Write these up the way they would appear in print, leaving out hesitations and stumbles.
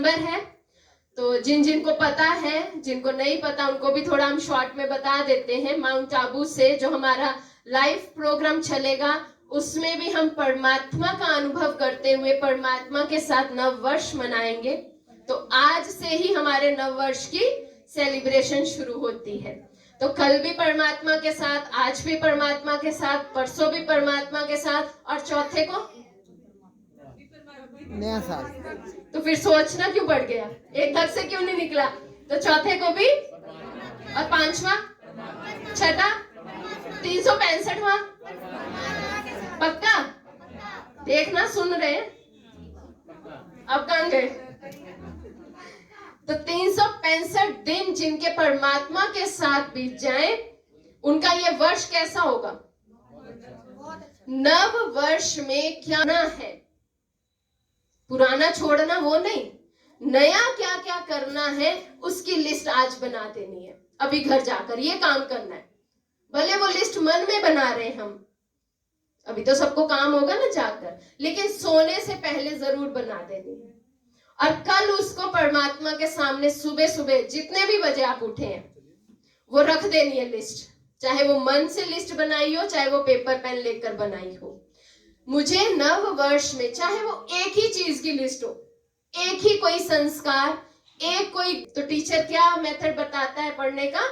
दिसंबर है, तो जिन जिनको पता है, जिनको नहीं पता उनको भी थोड़ा हम शॉर्ट में बता देते हैं। माउंट आबू से जो हमारा लाइव प्रोग्राम चलेगा उसमें भी हम परमात्मा का अनुभव करते हुए परमात्मा के साथ नव वर्ष मनाएंगे। तो आज से ही हमारे नव वर्ष की सेलिब्रेशन शुरू होती है। तो कल भी परमात्मा के साथ, आज भी परमात्मा के साथ, परसों भी परमात्मा के साथ, और चौथे को नया साल। तो फिर सोचना क्यों पड़ गया, एक घर से क्यों नहीं निकला? तो चौथे को भी, और पांचवा, छठा, 365वां पक्का? देखना, सुन रहे हैं? अब कहां गए? तो 365 दिन जिनके परमात्मा के साथ बीत जाएं, उनका ये वर्ष कैसा होगा? नव वर्ष में क्या ना है, पुराना छोड़ना वो नहीं, नया क्या क्या करना है उसकी लिस्ट आज बना देनी है। अभी घर जाकर ये काम करना है। भले वो लिस्ट मन में बना रहे हम, अभी तो सबको काम होगा ना जाकर, लेकिन सोने से पहले जरूर बना देनी है। और कल उसको परमात्मा के सामने सुबह सुबह जितने भी बजे आप उठे हैं वो रख देनी है लिस्ट, चाहे वो मन से लिस्ट बनाई हो, चाहे वो पेपर पेन लेकर बनाई हो। मुझे नव वर्ष में चाहे वो एक ही चीज की लिस्ट हो, एक ही कोई संस्कार, एक कोई, तो टीचर क्या मेथड बताता है पढ़ने का?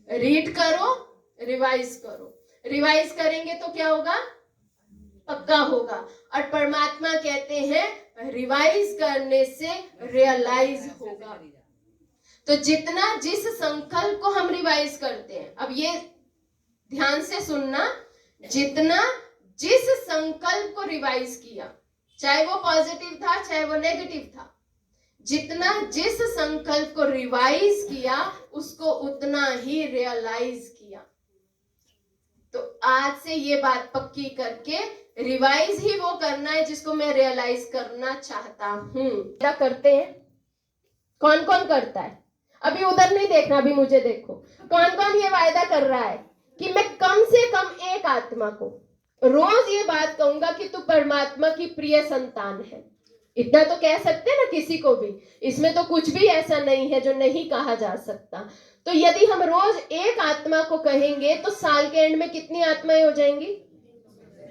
रीड करो, रिवाइज करो। रिवाइज करेंगे तो क्या होगा? पक्का होगा। और परमात्मा कहते हैं रिवाइज करने से रियलाइज होगा। तो जितना जिस संकल्प को हम रिवाइज करते हैं, अब ये ध्यान से सुनना, जितना जिस संकल्प को रिवाइज किया, चाहे वो पॉजिटिव था चाहे वो नेगेटिव था, जितना जिस संकल्प को रिवाइज किया उसको उतना ही रियलाइज किया। तो आज से ये बात पक्की करके रिवाइज ही वो करना है जिसको मैं रियलाइज करना चाहता हूं। क्या करते हैं? कौन कौन करता है? अभी उधर नहीं देखना, अभी मुझे देखो। कौन कौन ये वायदा कर रहा है कि मैं कम से कम एक आत्मा को रोज ये बात कहूंगा कि तू परमात्मा की प्रिय संतान है? इतना तो कह सकते हैं ना किसी को भी, इसमें तो कुछ भी ऐसा नहीं है जो नहीं कहा जा सकता। तो यदि हम रोज एक आत्मा को कहेंगे तो साल के एंड में कितनी आत्माएं हो जाएंगी?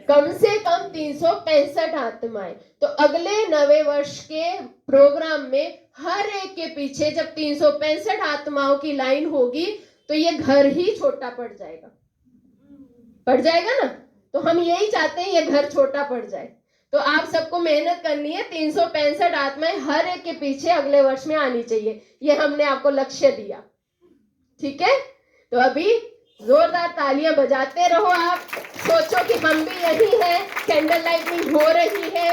कम से कम 365 आत्माएं। तो अगले नवे वर्ष के प्रोग्राम में हर एक के पीछे जब 365 आत्माओं की लाइन होगी तो ये घर ही छोटा पड़ जाएगा। पड़ जाएगा ना? तो हम यही चाहते हैं, ये घर छोटा पड़ जाए। तो आप सबको मेहनत करनी है, 365 आत्माएं हर एक के पीछे अगले वर्ष में आनी चाहिए। ये हमने आपको लक्ष्य दिया, ठीक है? तो अभी जोरदार तालियां बजाते रहो। आप सोचो कि हम भी यही है, कैंडल लाइटिंग हो रही है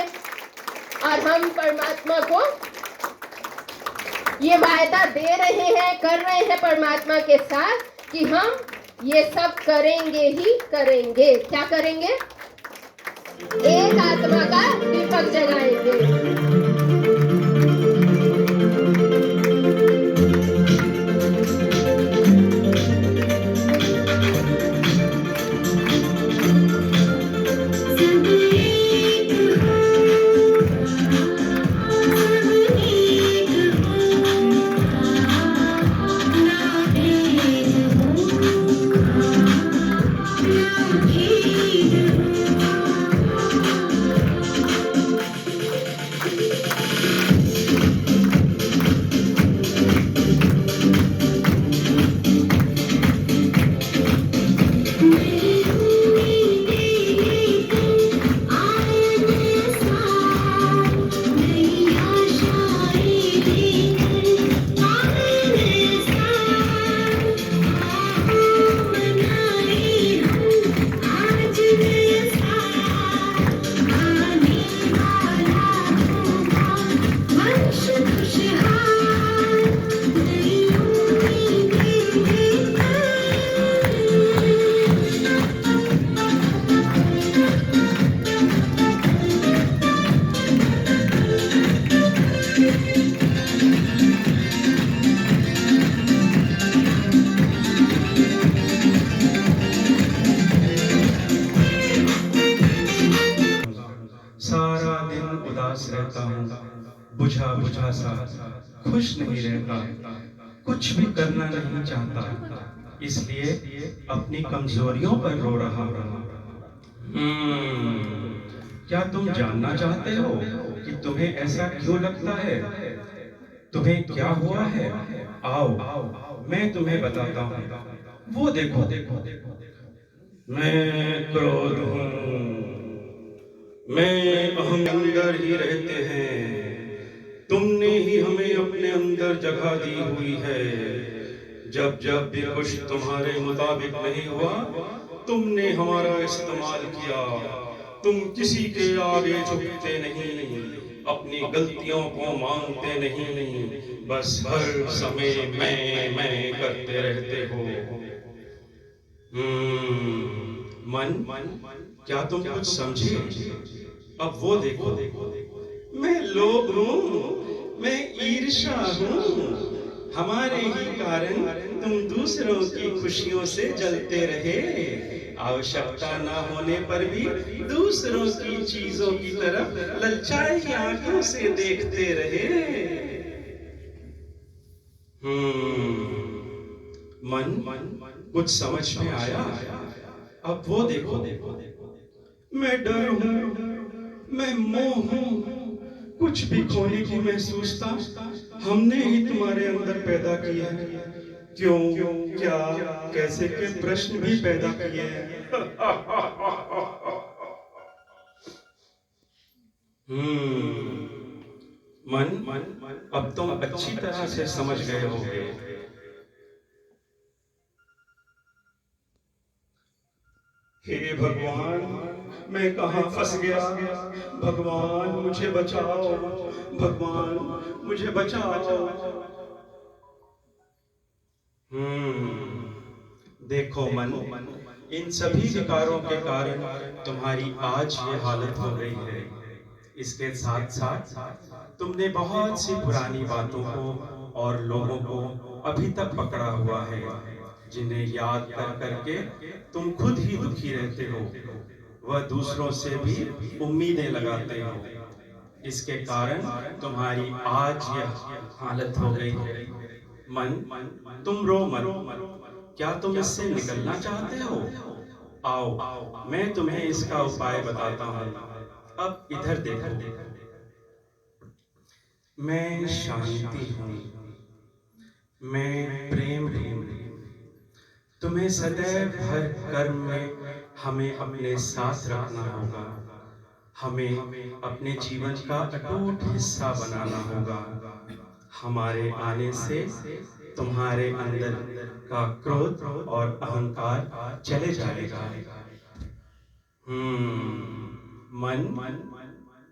और हम परमात्मा को ये वायदा दे रहे हैं, कर रहे हैं परमात्मा के साथ कि हम ये सब करेंगे ही करेंगे। क्या करेंगे? एक आत्मा का दीपक जलाएंगे। बुझा सा खुश नहीं रहता, कुछ भी करना नहीं चाहता, इसलिए अपनी कमजोरियों पर रो रहा हूँ। क्या तुम जानना चाहते हो कि तुम्हें ऐसा क्यों लगता है? तुम्हें क्या हुआ है? आओ, मैं तुम्हें बताता हूँ। वो देखो, मैं क्रोध हूँ, मैं अहम अंदर ही रहते हैं। तुमने ही हमें अपने अंदर जगह दी हुई है। जब जब भी कुछ तुम्हारे मुताबिक नहीं हुआ, तुमने हमारा इस्तेमाल किया। तुम किसी के आगे झुकते नहीं, अपनी गलतियों को मानते नहीं, बस हर समय मैं करते रहते हो। मन, क्या तुम कुछ समझे? अब वो देखो, मैं लोभ हूँ, मैं ईर्ष्या हूँ। हमारे ही कारण तुम दूसरों की खुशियों से जलते रहे, आवश्यकता ना होने पर भी दूसरों की चीजों की तरफ ललचाई आंखों से देखते रहे। मन, कुछ समझ में आया? अब वो देखो, मैं डर हूँ, मैं मोह हूँ, कुछ भी खोने की महसूसता हमने ही तुम्हारे अंदर पैदा किया है। क्यों, क्या, कैसे के प्रश्न भी पैदा किए हैं। मन, अब तुम अच्छी तरह से समझ गए होगे। हे भगवान, मैं कहाँ फंस गया? भगवान मुझे बचाओ, भगवान मुझे बचाओ। देखो मन, इन सभी विकारों के कारण तुम्हारी आज ये हालत हो गई है। इसके साथ साथ तुमने बहुत सी पुरानी बातों को और लोगों को अभी तक पकड़ा हुआ है, जिन्हें याद कर करके तुम खुद ही दुखी रहते हो, वह दूसरों से भी उम्मीदें लगाते हो। इसके कारण तुम्हारी आज यह हालत हो गई है। मन, तुम रो मत। क्या तुम इससे निकलना चाहते हो? आओ, मैं तुम्हें इसका उपाय बताता हूँ। अब इधर देखो, मैं शांति हूँ, मैं प्रेम हूँ। तुम्हें सदैव हर कर्म में हमें अपने साथ रखना होगा। हमें अपने जीवन का अटूट हिस्सा बनाना होगा। हमारे आने से तुम्हारे अंदर का क्रोध और अहंकार चले जाएगा। मन,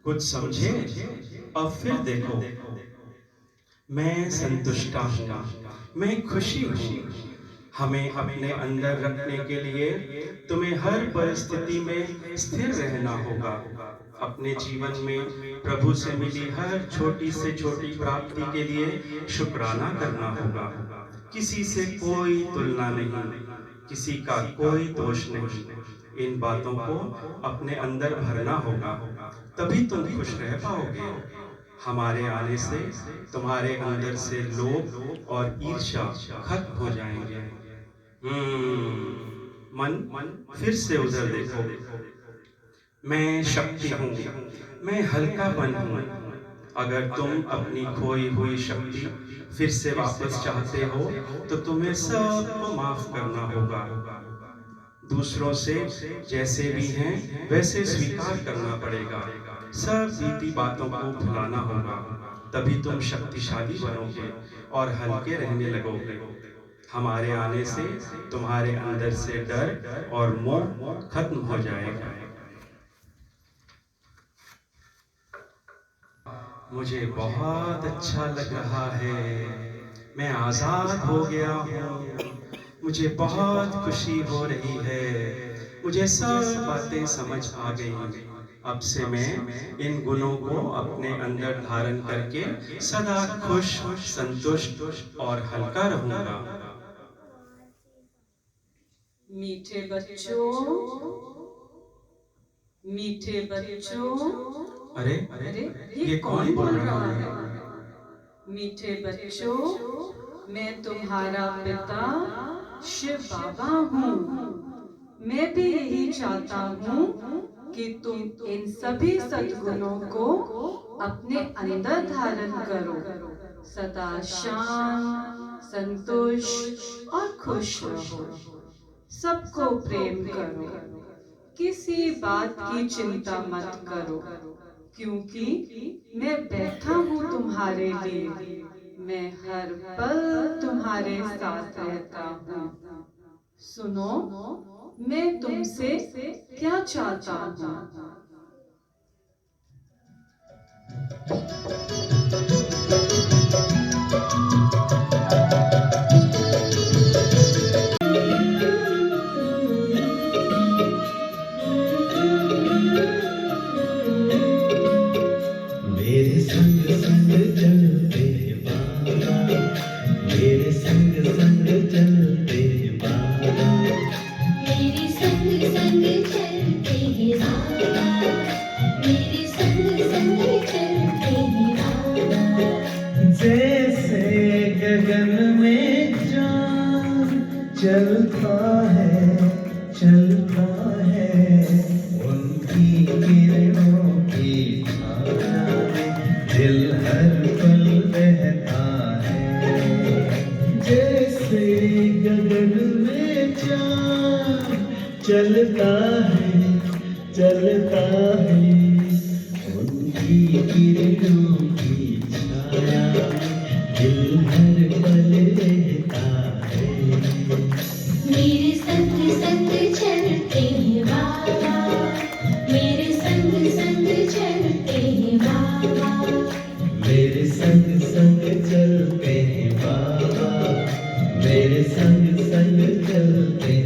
कुछ समझे? अब फिर देखो, मैं संतुष्टा हूँ, मैं खुशी हूँ। हमें अपने अंदर रखने के लिए तुम्हें हर परिस्थिति में स्थिर रहना होगा। अपने जीवन में प्रभु से मिली हर छोटी से छोटी प्राप्ति के लिए शुक्राना करना होगा। किसी से कोई तुलना नहीं, किसी का कोई दोष नहीं। इन बातों को अपने अंदर भरना होगा, तभी तुम खुश रह पाओगे। हमारे आने से तुम्हारे अंदर से लोभ और ईर्ष्या खत्म हो जाएंगे। मन, फिर से उधर देखो, मैं शक्ति हूँ, मैं हल्कापन हूँ। अगर तुम अपनी खोई हुई शक्ति फिर से वापस चाहते हो, तो तुम्हें सबको माफ करना होगा। दूसरों से जैसे भी हैं वैसे स्वीकार करना पड़ेगा। सब बीती बातों को भुलाना होगा, तभी तुम शक्तिशाली बनोगे और हल्के रहने लगोगे। हमारे आने से तुम्हारे अंदर से डर और मोह खत्म हो जाएगा। मुझे बहुत अच्छा लग रहा है, मैं आजाद हो गया हूँ। मुझे बहुत खुशी हो रही है, मुझे सब बातें समझ आ गई। अब से मैं इन गुणों को अपने अंदर धारण करके सदा खुश, संतुष्ट और हल्का रहूंगा। मीठे बच्चों, मीठे बच्चों। अरे, अरे, ये कौन बोल रहा है? मीठे बच्चों, मैं तुम्हारा पिता शिव बाबा हूँ। मैं भी यही चाहता हूँ कि तुम इन सभी सद्गुणों को अपने अंदर धारण करो। सदा शांत, संतुष्ट और खुश रहो। सबको प्रेम करो। किसी बात की चिंता मत करो, क्योंकि मैं बैठा हूँ तुम्हारे लिए। मैं हर पल तुम्हारे साथ रहता हूँ। सुनो, मैं तुमसे क्या चाहता हूँ। मेरे संग संग चलते बाबा, मेरे संग संग चलते बाबा, मेरे संग संग चलते हैं बाबा, मेरे संग संग चलते हैं बाबा। जैसे गगन में चाँद चलता है, उनकी किरणों की छाया में दिल हर पल बहता है। जैसे गगन में चाँद चलता है, उनकी किरणों की छाया में दिल हर पल रहता है। मेरे संग संग चलते हैं बाबा, मेरे संग संग चलते हैं बाबा। मेरे संग संग चलते हैं बाबा, मेरे संग संग चलते हैं।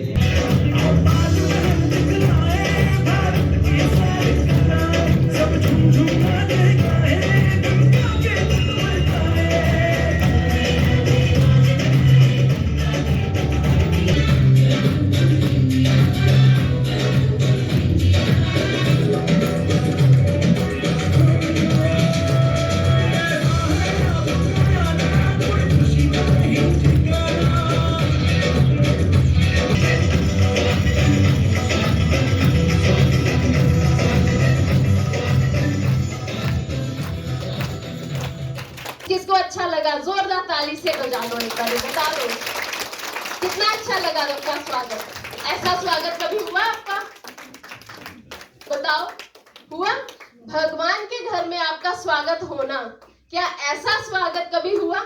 किसको अच्छा लगा? जोरदार ताली से बजा लो एक बार, बता दो कितना अच्छा लगा आपका स्वागत। ऐसा स्वागत कभी हुआ आपका? बताओ, हुआ? भगवान के घर में आपका स्वागत होना, क्या ऐसा स्वागत कभी हुआ?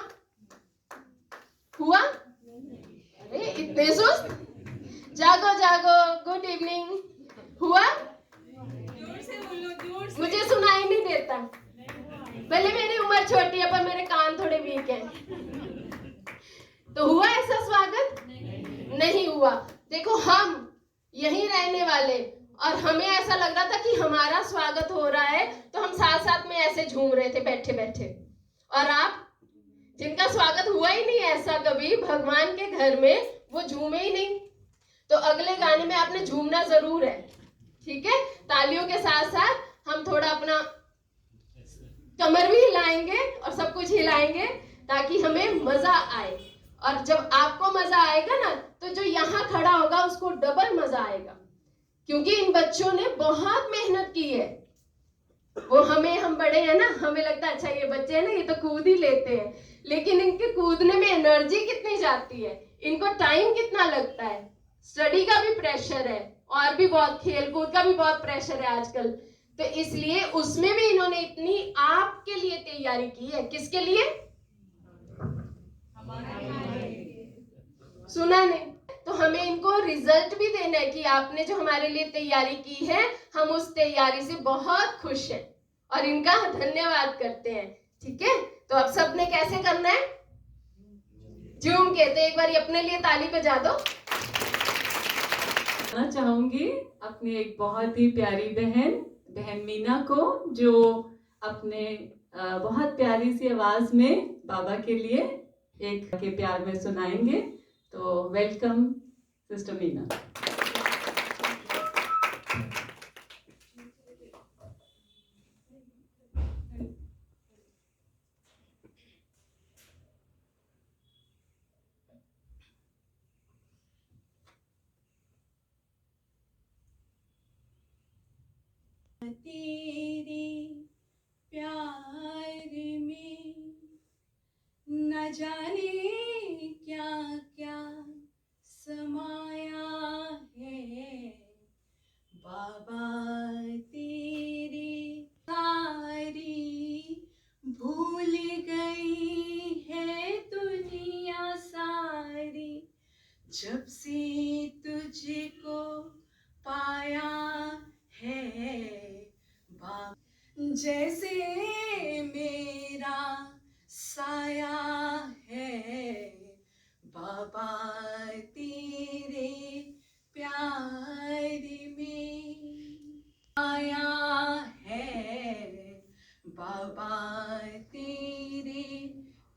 अरे इतने सुस्त? जागो जागो, गुड इवनिंग। हुआ? मुझे सुनाई नहीं देता। भले मेरी उम्र छोटी है पर मेरे कान थोड़े वीक हैं। तो हुआ ऐसा स्वागत? नहीं हुआ। देखो, हम यहीं रहने वाले और हमें ऐसा लग रहा था कि हमारा स्वागत हो रहा है, तो हम साथ साथ में ऐसे झूम रहे थे बैठे बैठे। और आप जिनका स्वागत हुआ ही नहीं ऐसा कभी भगवान के घर में, वो झूमे ही नहीं। तो अगले गाने में आपने झूमना जरूर है, ठीक है? तालियों के साथ साथ हम थोड़ा अपना कमर भी हिलाएंगे और सब कुछ हिलाएंगे ताकि हमें मजा आए। और जब आपको मजा आएगा ना, तो जो यहाँ खड़ा होगा उसको डबल मजा आएगा, क्योंकि इन बच्चों ने बहुत मेहनत की है। वो हम बड़े हैं ना, हमें लगता है अच्छा ये बच्चे हैं ना, ये तो कूद ही लेते हैं, लेकिन इनके कूदने में एनर्जी कितनी जाती है, इनको टाइम कितना लगता है। स्टडी का भी प्रेशर है और भी बहुत खेल कूद का भी बहुत प्रेशर है आजकल, तो इसलिए उसमें भी इन्होंने इतनी आपके लिए तैयारी की है। किसके लिए? सुना नहीं? तो हमें इनको रिजल्ट भी देना है कि आपने जो हमारे लिए तैयारी की है, हम उस तैयारी से बहुत खुश हैं और इनका धन्यवाद करते हैं। ठीक है, तो अब सबने कैसे करना है? झूम के। तो एक बार अपने लिए ताली बजा दो। चाहूंगी अपनी एक बहुत ही प्यारी बहन मीना को, जो अपने बहुत प्यारी सी आवाज में बाबा के लिए एक के प्यार में सुनाएंगे। तो वेलकम सिस्टर मीना। तेरे प्यार में न जाने क्या क्या समाया है बाबा तेरे सारी भूल गई है दुनिया सारी जब से तुझको पाया है बाबा जैसे मेरा साया है बाबा तेरे प्यार में आया है बाबा तेरे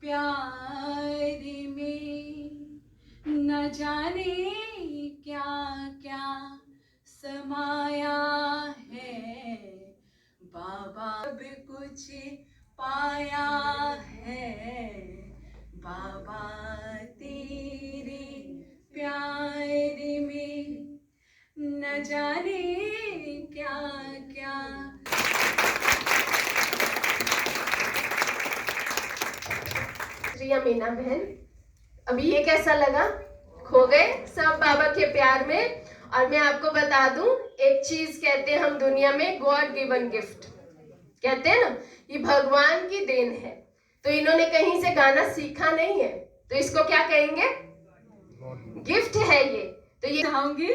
प्यार में न जाने क्या क्या समाया है बाबा सब कुछ पाया है बाबा तेरे प्यार में न जाने क्या क्या रिया मीना बहन, अभी ये कैसा लगा? खो गए सब बाबा के प्यार में। और मैं आपको बता दूं, एक चीज कहते हैं हम दुनिया में, गॉड गिवन गिफ्ट कहते हैं ना, ये भगवान की देन है। तो इन्होंने कहीं से गाना सीखा नहीं है, तो इसको क्या कहेंगे? गिफ्ट है ये। तो ये चाहूंगी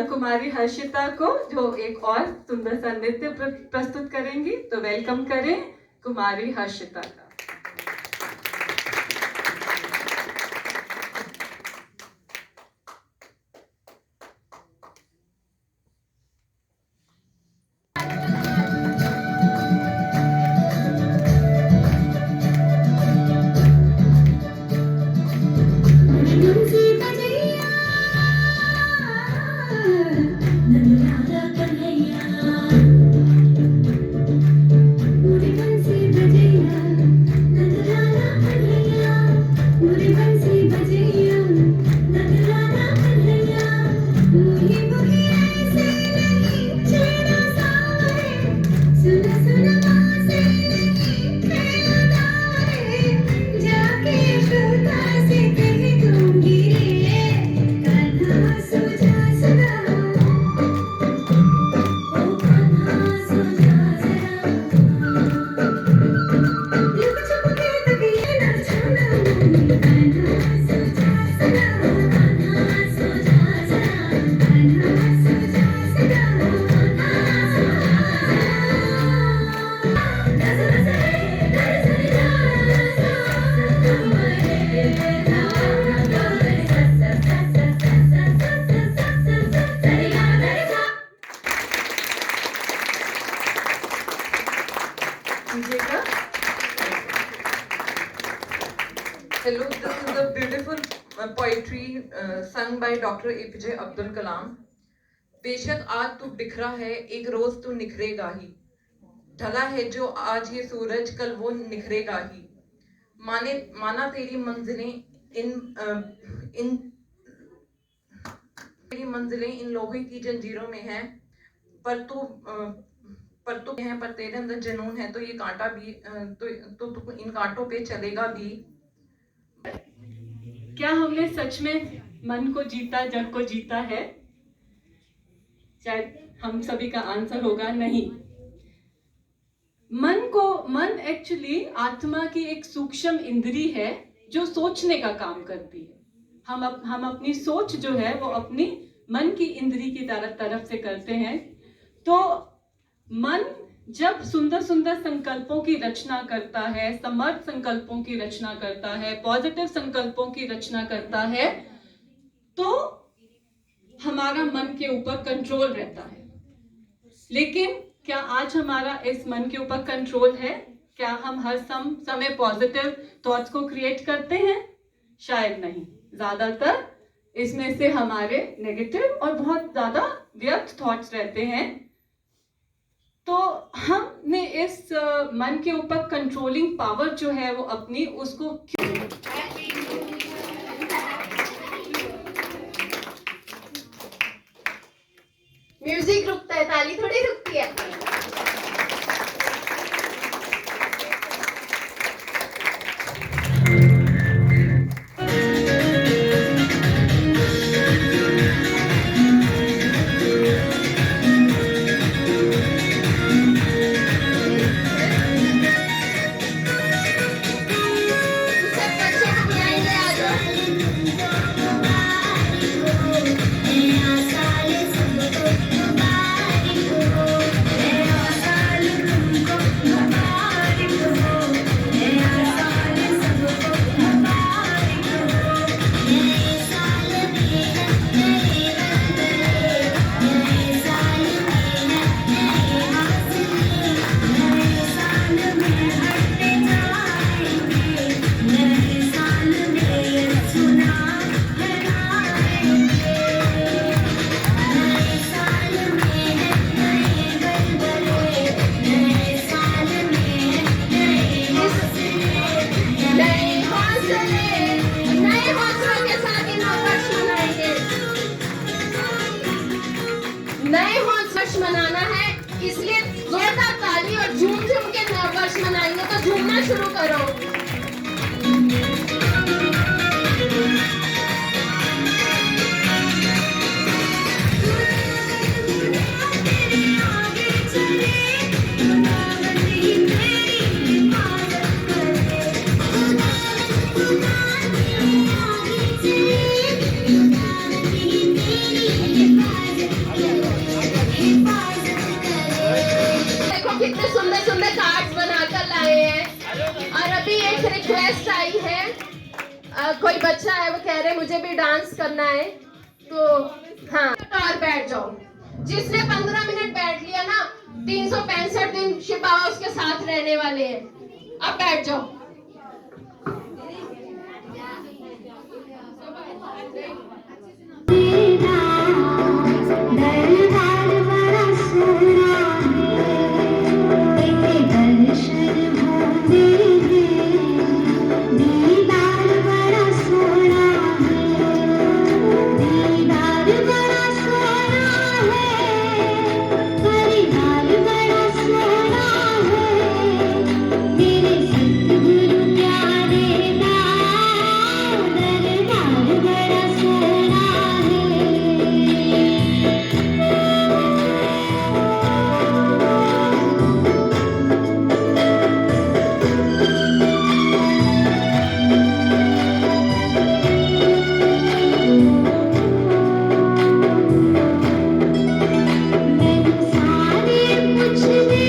कुमारी हर्षिता को, जो एक और सुंदर सा नृत्य प्रस्तुत करेंगी। तो वेलकम करें कुमारी हर्षिता का। Hello, this is a beautiful poetry sung by Dr. APJ Abdul Kalam. बेशक आज तू बिखरा है, एक रोज तू निखरेगा ही। ढला है जो आज ये सूरज, कल वो निखरेगा ही। माना तेरी मंजिलें इन लोहे की जंजीरों में हैं, पर तेरे अंदर जुनून है, तो ये कांटा भी तो इन कांटों पे चलेगा भी। क्या हमने सच में मन को जीता, जग को जीता है? शायद हम सभी का आंसर होगा नहीं। मन एक्चुअली आत्मा की एक सूक्ष्म इंद्री है जो सोचने का काम करती है। हम अपनी सोच जो है वो अपनी मन की इंद्री की तरफ से करते हैं। तो मन जब सुंदर सुंदर संकल्पों की रचना करता है, समर्थ संकल्पों की रचना करता है, पॉजिटिव संकल्पों की रचना करता है, तो हमारा मन के ऊपर कंट्रोल रहता है। लेकिन क्या आज हमारा इस मन के ऊपर कंट्रोल है? क्या हम हर समय पॉजिटिव थॉट्स को क्रिएट करते हैं? शायद नहीं। ज्यादातर इसमें से हमारे नेगेटिव और बहुत ज्यादा व्यर्थ थॉट्स रहते हैं। तो हमने इस मन के ऊपर कंट्रोलिंग पावर जो है वो अपनी, उसको म्यूजिक रुकता है, ताली थोड़ी रुकती है। रिक्वेस्ट आई है, कोई बच्चा है वो कह रहे मुझे भी डांस करना है, तो हाँ और बैठ जाओ। जिसने 15 मिनट बैठ लिया ना, 365 दिन शिव बाबा उसके साथ रहने वाले हैं। अब बैठ जाओ। दरबार बड़ा सोना है, दर्शन भोले हैं, दीदार बड़ा सोना है, दीदार बड़ा सोना है, परिवार बड़ा सोना है, मेरे सतगुरु प्यारे दा दरबार बड़ा सोना है। मैंने सारे पूछने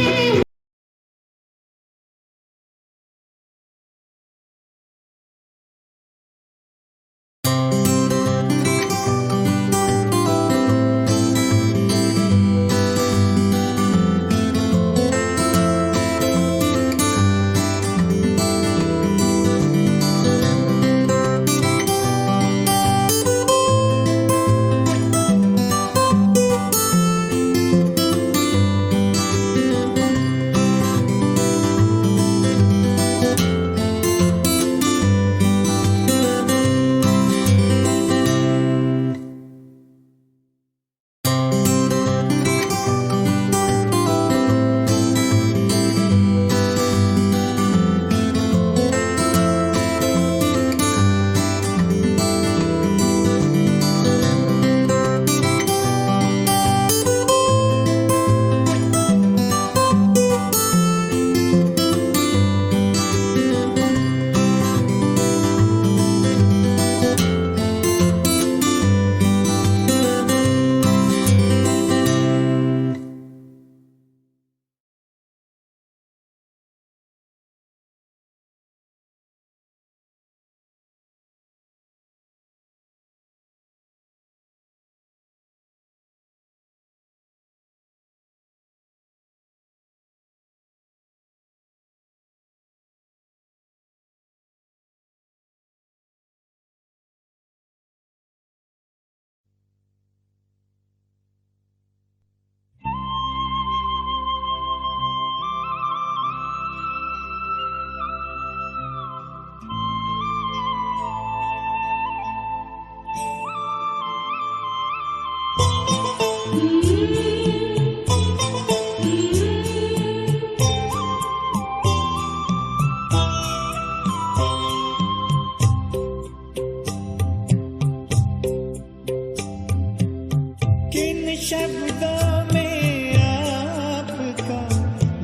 किन शब्दों में आपका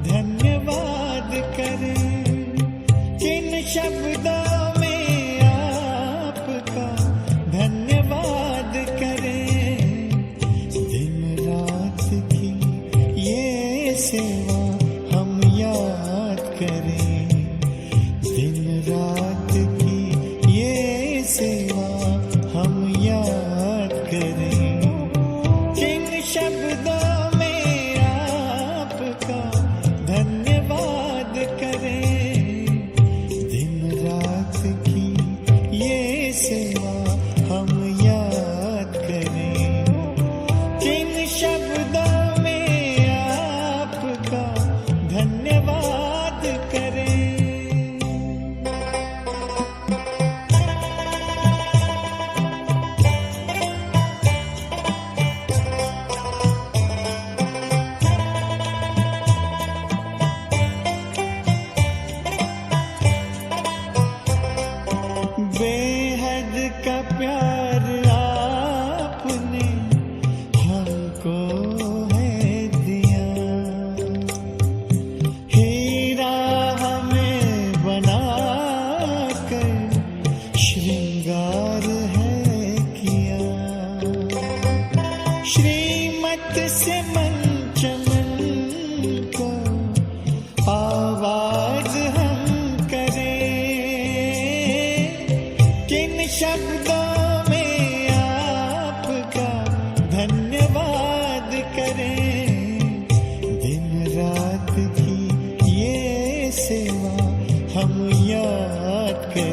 धन्यवाद करें, किन शब्दों में आपका धन्यवाद करें। दिन रात की ये सेवा हम याद करें, दिन रात की ये सेवा हम याद करें। किन शब्दों में आपका धन्यवाद करें, दिन रात की ये सेवा हम याद करें। किन शब्दों में आपका धन्यवाद करें। बेहद का प्यार आपने हमको है दिया, हीरा हमें बना कर श्रृंगार है किया। श्रीमत से मन चमन को आवाज हम करें,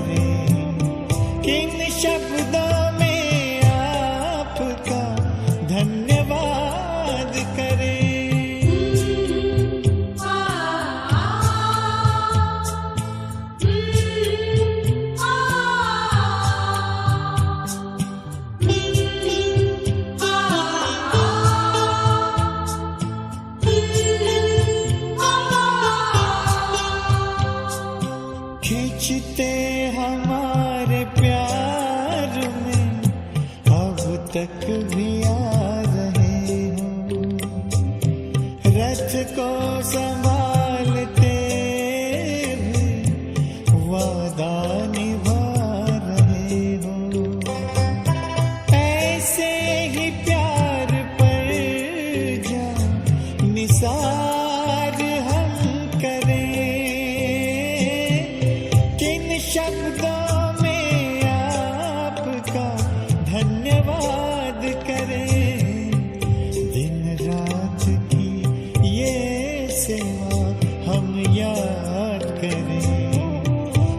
करें, किन शब्दों में आपका धन्यवाद करें। खींचते हमारे प्यार में अब तक भी आ रहे हो, रथ को संभालते हुए वादा निभा रहे हो। ऐसे ही प्यार पर जा निसार हम करें, किन शब्दों में आपका धन्यवाद करें। दिन रात की ये सेवा हम याद करें,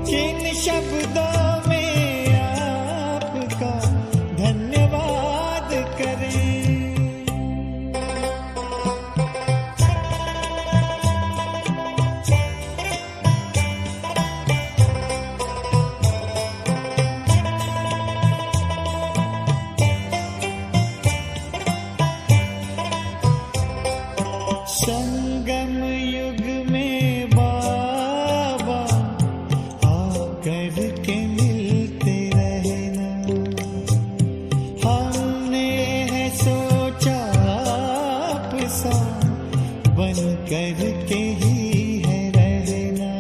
किन शब्दों में आपका धन्यवाद करें। संगम युग में बाबा आकर के मिलते रहना, हमने है सोचा आप सा बन कर के ही है रहना।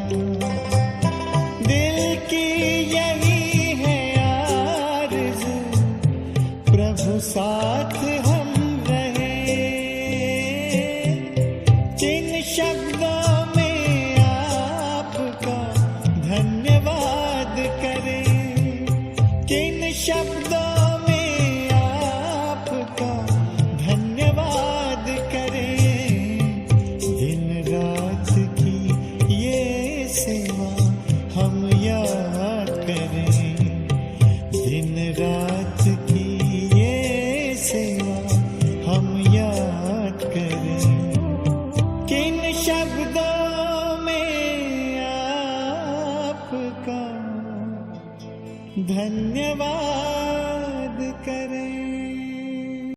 दिल की यही है आरज़ू, प्रभु साथ हम रहे, जिन शब्दों में आपका धन्यवाद करें, किन शब्दों में आपका धन्यवाद करें। दिन रात की ये सेवा हम याद करें, दिन रात की ये सेवा हम याद करें, किन शब्दों में आपका धन्यवाद